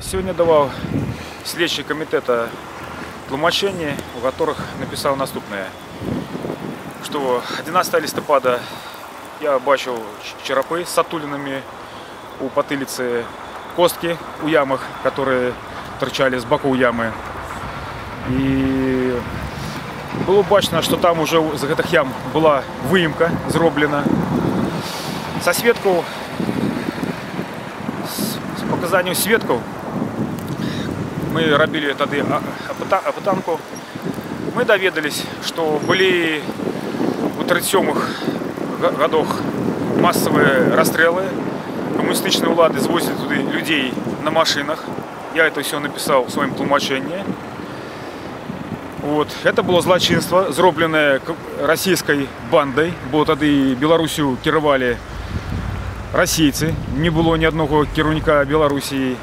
Сегодня давал слідчий комітета тлумачення, у которых написал наступне, что 11 листопада я бачив черепи с отулинами у потылицы, костки у ямах, которые торчали с боков ямы. И было бачно, что там уже з этих ям была выемка зроблена. Со свідків, з показанням свідків, мы робили тоді опитанку, мы доведались, что были у 37-х годах массовые расстрелы, коммунистичные влады звозили туда людей на машинах. Я это все написал в своем тлумачении. Вот. Это было злочинство, зробленное российской бандой, бо тоді Білорусію керували російці, не було ні одного керівника Білорусі,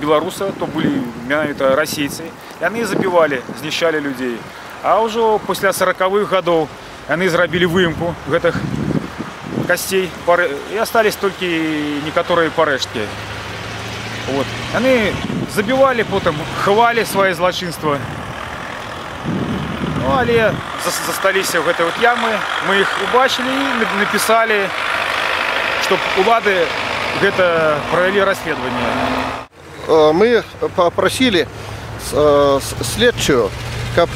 білоруса, то були менавіта російці. І вони забивали, знищали людей. А уже після 40-х годів вони зробили виїмку этих костей, и остались только некоторые парештки. Вот. Они забивали, потом ховали свои злочинства. Ну, але засталися в этой вот ямы, мы их убачили и написали, чтобы улады это провели расследование. Мы попросили слідчого, щоб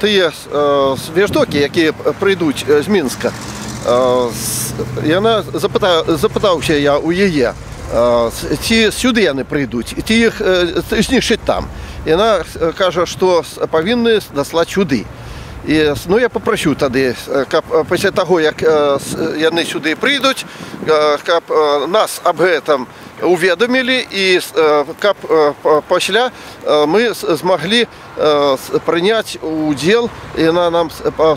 ті віждоки, які прийдуть з Мінська, запитався я у її, ті сюди вони прийдуть, ті їх знищать там. І вона каже, що повинні наслати сюди. І, ну, я попрошу тоді, щоб після того, як вони сюди прийдуть, щоб нас об этом уведомили і щоб після ми змогли прийняти уділ. І вона нам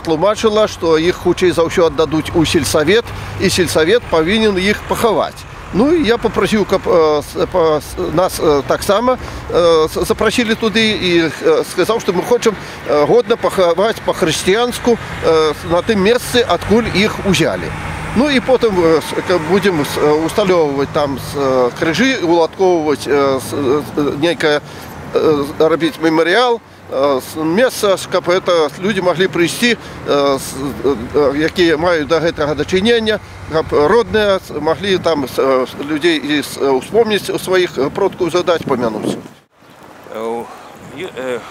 тлумачила, що їх хоче за все віддадуть у сільсовет, і сільсовет повинен їх поховати. Ну, і я попросив, щоб нас так само запросили туди і сказав, що ми хочемо годно поховати по-християнську на тим місці, откуда їх взяли. Ну і потім будемо встановлювати там крижі, уладковувати некое, робити меморіал, місце, щоб люди могли прийти, які мають до цього дочинення, щоб родні могли там людей вспомнити своїх предків, задати, помянути.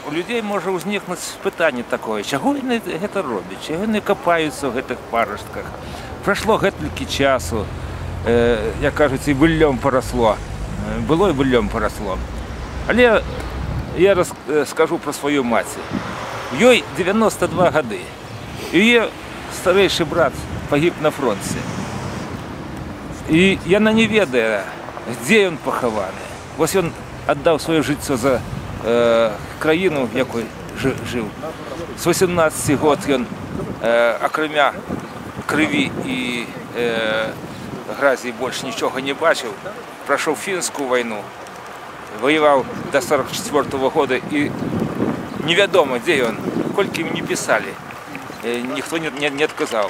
У людей може возникнути питання таке, чого вони це роблять, чого вони копаються в цих паростках. Пройшло стільки часу, як кажуть, і виллем поросло, було і виллем поросло. Але я розкажу про свою мать. Їй 92 роки. Її старший брат погиб на фронті. І вона не ведає, де він похований. Ось він віддав своє життя за країну, в якій жив. З 18 років він, окрім крові і грязі, більше нічого не бачив. Пройшов фінську війну. Воевал до 1944 года, и неведомо, где он, сколько им не писали, никто не отказал,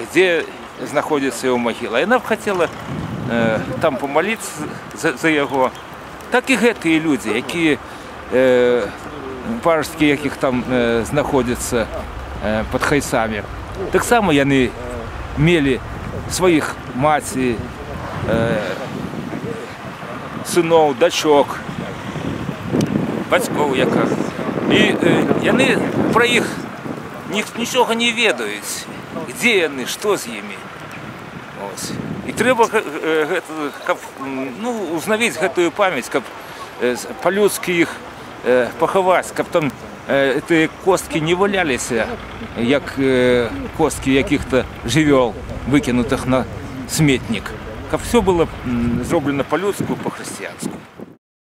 где находится его могила. И она хотела там помолиться за его. Так и эти люди, які паростки, яких там знаходяться під хайсами, так само вони мали своїх матей, синов, дочок, батьків яких. І вони про їх нічого не ведають, де вони, що з ними. Ось. І треба узнавати цю пам'ять, щоб по-людськи їх поховати, щоб там ці костки не валялися, як костки яких-то живел, викинутих на смітник. Щоб все було зроблено по-людськи, по-християнськи.